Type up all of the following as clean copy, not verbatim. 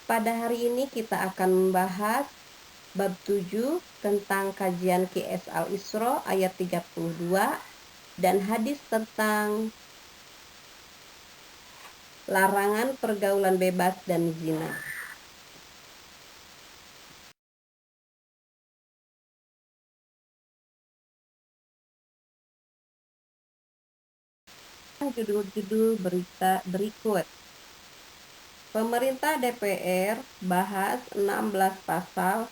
Pada hari ini kita akan membahas bab 7 tentang kajian Qiyas Al-Isra ayat 32 dan hadis tentang larangan pergaulan bebas dan zina. Judul-judul berita berikut. Pemerintah DPR bahas 16 pasal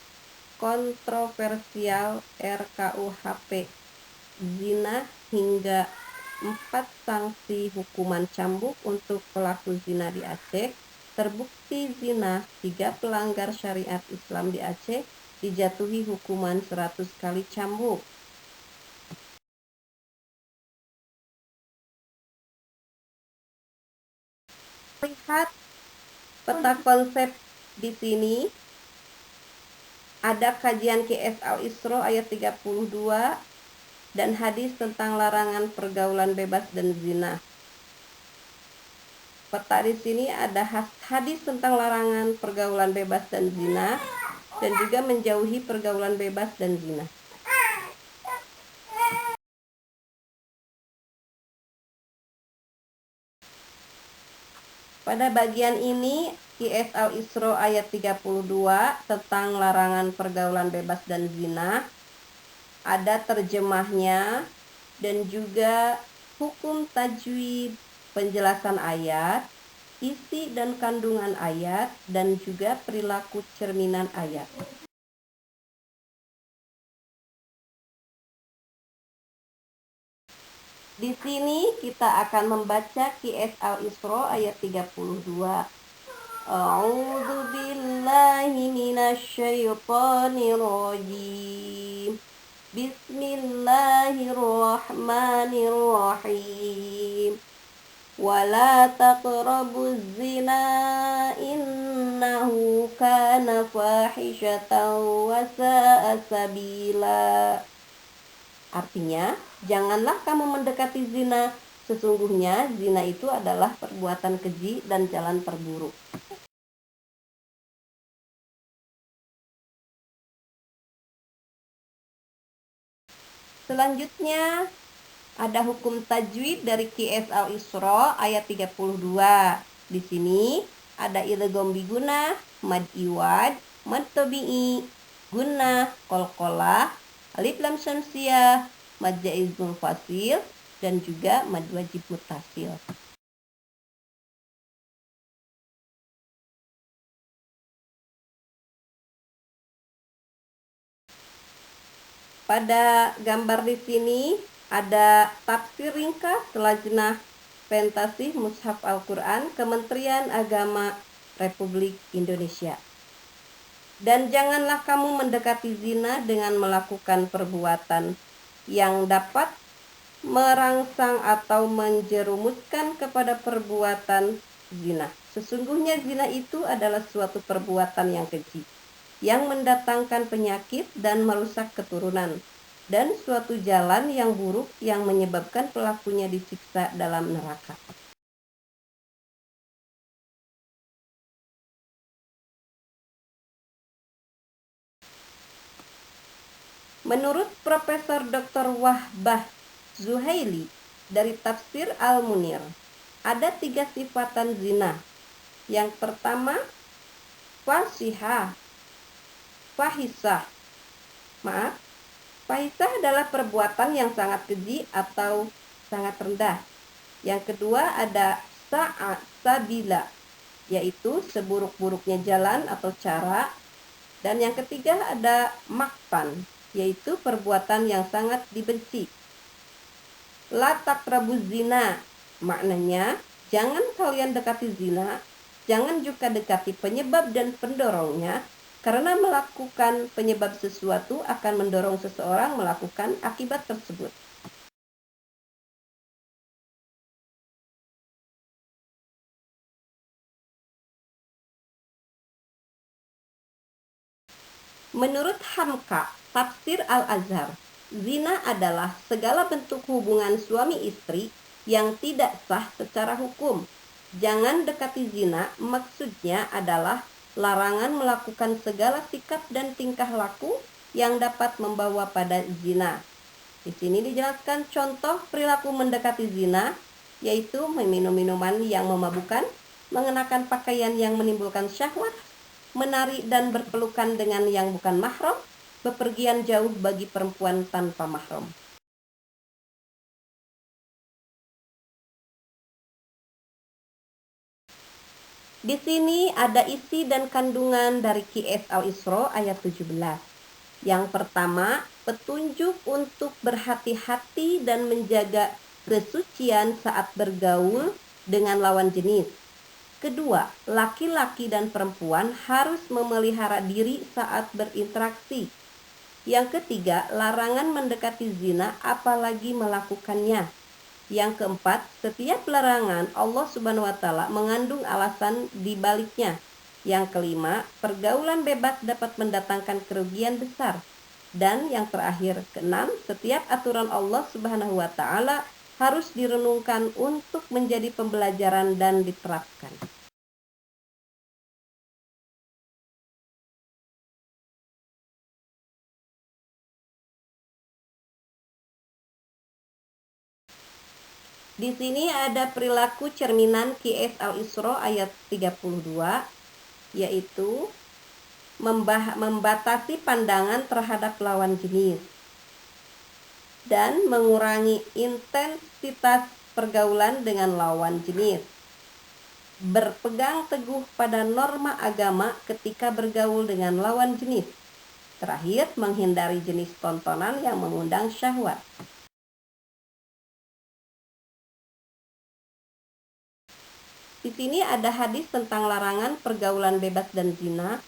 kontroversial RKUHP zina hingga 4 sanksi hukuman cambuk untuk pelaku zina di Aceh. Terbukti zina, 3 pelanggar syariat Islam di Aceh dijatuhi hukuman 100 kali cambuk. Lihat peta konsep di sini. Ada kajian Qiyas Al-Isra ayat 32 dan hadis tentang larangan pergaulan bebas dan zina. Peta di sini ada hadis tentang larangan pergaulan bebas dan zina dan juga menjauhi pergaulan bebas dan zina. Pada bagian ini Qiyas Al-Isra ayat 32 tentang larangan pergaulan bebas dan zina. Ada terjemahnya dan juga hukum tajwid, penjelasan ayat, isi dan kandungan ayat, dan juga perilaku cerminan ayat. Di sini kita akan membaca Qiyas Al-Isra ayat 32. A'udzu billahi minasyaitonir rajim. Bismillahirrahmanirrahim. Wala taqrabuz zina innahu kana fahishatan wa sa'a sabila. Artinya, janganlah kamu mendekati zina. Sesungguhnya zina itu adalah perbuatan keji dan jalan terburuk. Selanjutnya, ada hukum tajwid dari Qiyas Al-Isra ayat 32. Di sini ada idgham bigunnah, mad iwad, mad tabi'i, gunnah, qalqalah, alif lam syamsiyah, mad jaiz munfasil, dan juga mad wajib muttasil. Pada gambar di sini ada tafsir ringkas Lajnah Pentasih Mushaf Al-Quran Kementerian Agama Republik Indonesia. Dan janganlah kamu mendekati zina dengan melakukan perbuatan yang dapat merangsang atau menjerumuskan kepada perbuatan zina. Sesungguhnya zina itu adalah suatu perbuatan yang keji, yang mendatangkan penyakit dan merusak keturunan, dan suatu jalan yang buruk yang menyebabkan pelakunya disiksa dalam neraka. Menurut Profesor Dr. Wahbah Zuhaili dari Tafsir Al-Munir, ada 3 sifatan zina. Yang pertama, fahisah. Fahisah adalah perbuatan yang sangat keji atau sangat rendah. Yang kedua ada sabila, yaitu seburuk-buruknya jalan atau cara. Dan yang ketiga ada maktan, yaitu perbuatan yang sangat dibenci. La taqrabuz zina, maknanya jangan kalian dekati zina, jangan juga dekati penyebab dan pendorongnya, karena melakukan penyebab sesuatu akan mendorong seseorang melakukan akibat tersebut. Menurut Hamka, Tafsir Al-Azhar, zina adalah segala bentuk hubungan suami istri yang tidak sah secara hukum. Jangan dekati zina, maksudnya adalah larangan melakukan segala sikap dan tingkah laku yang dapat membawa pada zina. Di sini dijelaskan contoh perilaku mendekati zina, yaitu meminum minuman yang memabukkan, mengenakan pakaian yang menimbulkan syahwat, menari dan berpelukan dengan yang bukan mahram, bepergian jauh bagi perempuan tanpa mahram. Di sini ada isi dan kandungan dari QS Al-Isra ayat 17. Yang pertama, petunjuk untuk berhati-hati dan menjaga kesucian saat bergaul dengan lawan jenis. Kedua, laki-laki dan perempuan harus memelihara diri saat berinteraksi. Yang ketiga, larangan mendekati zina apalagi melakukannya. Yang keempat, setiap larangan Allah Subhanahu wa taala mengandung alasan di baliknya. Yang kelima, pergaulan bebas dapat mendatangkan kerugian besar. Dan yang terakhir, keenam, setiap aturan Allah Subhanahu wa taala harus direnungkan untuk menjadi pembelajaran dan diterapkan. Di sini ada perilaku cerminan QS Al-Isra ayat 32, yaitu membatasi pandangan terhadap lawan jenis dan mengurangi intensitas pergaulan dengan lawan jenis. Berpegang teguh pada norma agama ketika bergaul dengan lawan jenis. Terakhir, menghindari jenis tontonan yang mengundang syahwat. Di sini ada hadis tentang larangan pergaulan bebas dan zina.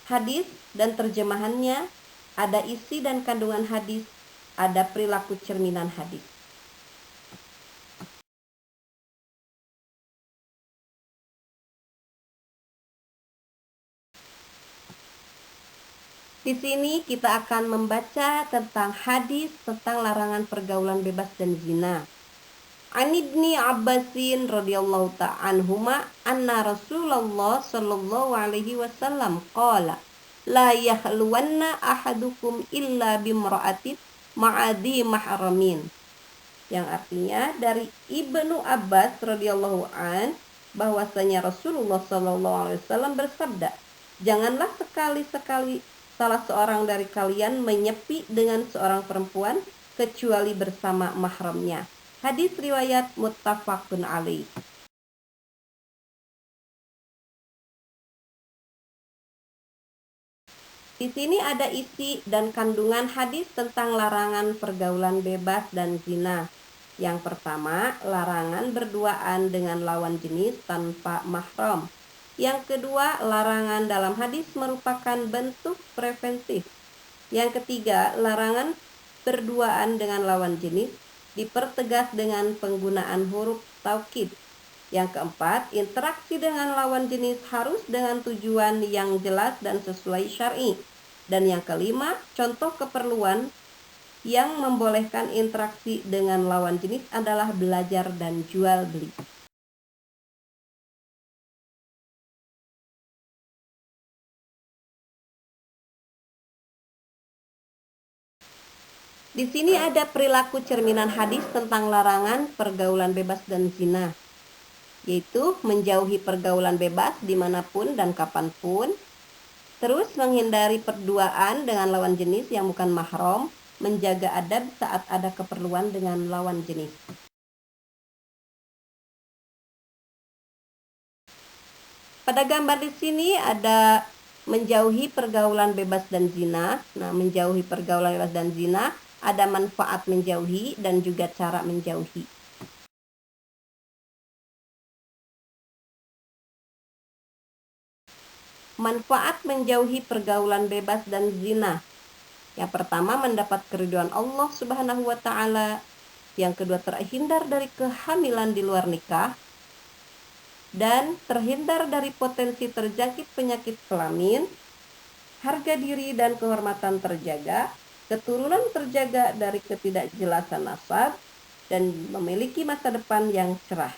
Hadis dan terjemahannya, ada isi dan kandungan hadis, ada perilaku cerminan hadis. Di sini kita akan membaca tentang hadis tentang larangan pergaulan bebas dan zina. An Ibni Abbasin radhiyallahu ta'ala anhuma anna Rasulullah sallallahu alaihi wasallam qala la yahluwanna ahadukum illa bimra'atin ma'adi mahramin. Yang artinya dari Ibnu Abbas radhiyallahu an bahwasanya Rasulullah sallallahu alaihi wasallam bersabda, janganlah sekali-sekali salah seorang dari kalian menyepi dengan seorang perempuan kecuali bersama mahramnya. Hadis riwayat muttafaqun alaih. Di sini ada isi dan kandungan hadis tentang larangan pergaulan bebas dan zina. Yang pertama, larangan berduaan dengan lawan jenis tanpa mahram. Yang kedua, larangan dalam hadis merupakan bentuk preventif. Yang ketiga, larangan berduaan dengan lawan jenis dipertegas dengan penggunaan huruf taukid. Yang keempat, interaksi dengan lawan jenis harus dengan tujuan yang jelas dan sesuai syar'i. Dan yang kelima, contoh keperluan yang membolehkan interaksi dengan lawan jenis adalah belajar dan jual beli. Di sini ada perilaku cerminan hadis tentang larangan pergaulan bebas dan zina, yaitu menjauhi pergaulan bebas dimanapun dan kapanpun, terus menghindari perduaan dengan lawan jenis yang bukan mahram, menjaga adab saat ada keperluan dengan lawan jenis. Pada gambar di sini ada menjauhi pergaulan bebas dan zina. Nah, menjauhi pergaulan bebas dan zina ada manfaat menjauhi dan juga cara menjauhi. Manfaat menjauhi pergaulan bebas dan zina. Yang pertama, mendapat keridhaan Allah Subhanahu wa taala. Yang kedua, terhindar dari kehamilan di luar nikah dan terhindar dari potensi terjangkit penyakit kelamin. Harga diri dan kehormatan terjaga, keturunan terjaga dari ketidakjelasan nasab, dan memiliki masa depan yang cerah.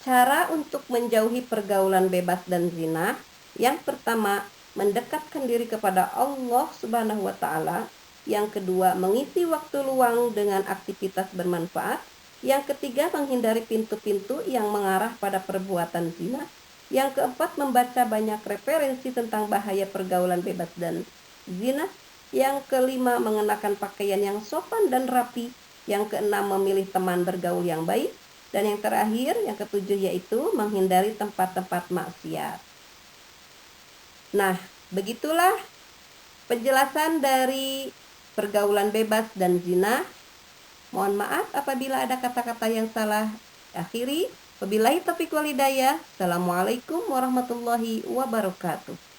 Cara untuk menjauhi pergaulan bebas dan zina, yang pertama, mendekatkan diri kepada Allah Subhanahu wa Ta'ala. Yang kedua, mengisi waktu luang dengan aktivitas bermanfaat. Yang ketiga, menghindari pintu-pintu yang mengarah pada perbuatan zina. Yang keempat, membaca banyak referensi tentang bahaya pergaulan bebas dan zina. Yang kelima, mengenakan pakaian yang sopan dan rapi. Yang keenam, memilih teman bergaul yang baik. Dan yang terakhir, yang ketujuh, yaitu menghindari tempat-tempat maksiat. Nah, begitulah penjelasan dari pergaulan bebas dan zina. Mohon maaf apabila ada kata-kata yang salah. Akhiri, wabillahi taufiq wal hidayah. Assalamualaikum warahmatullahi wabarakatuh.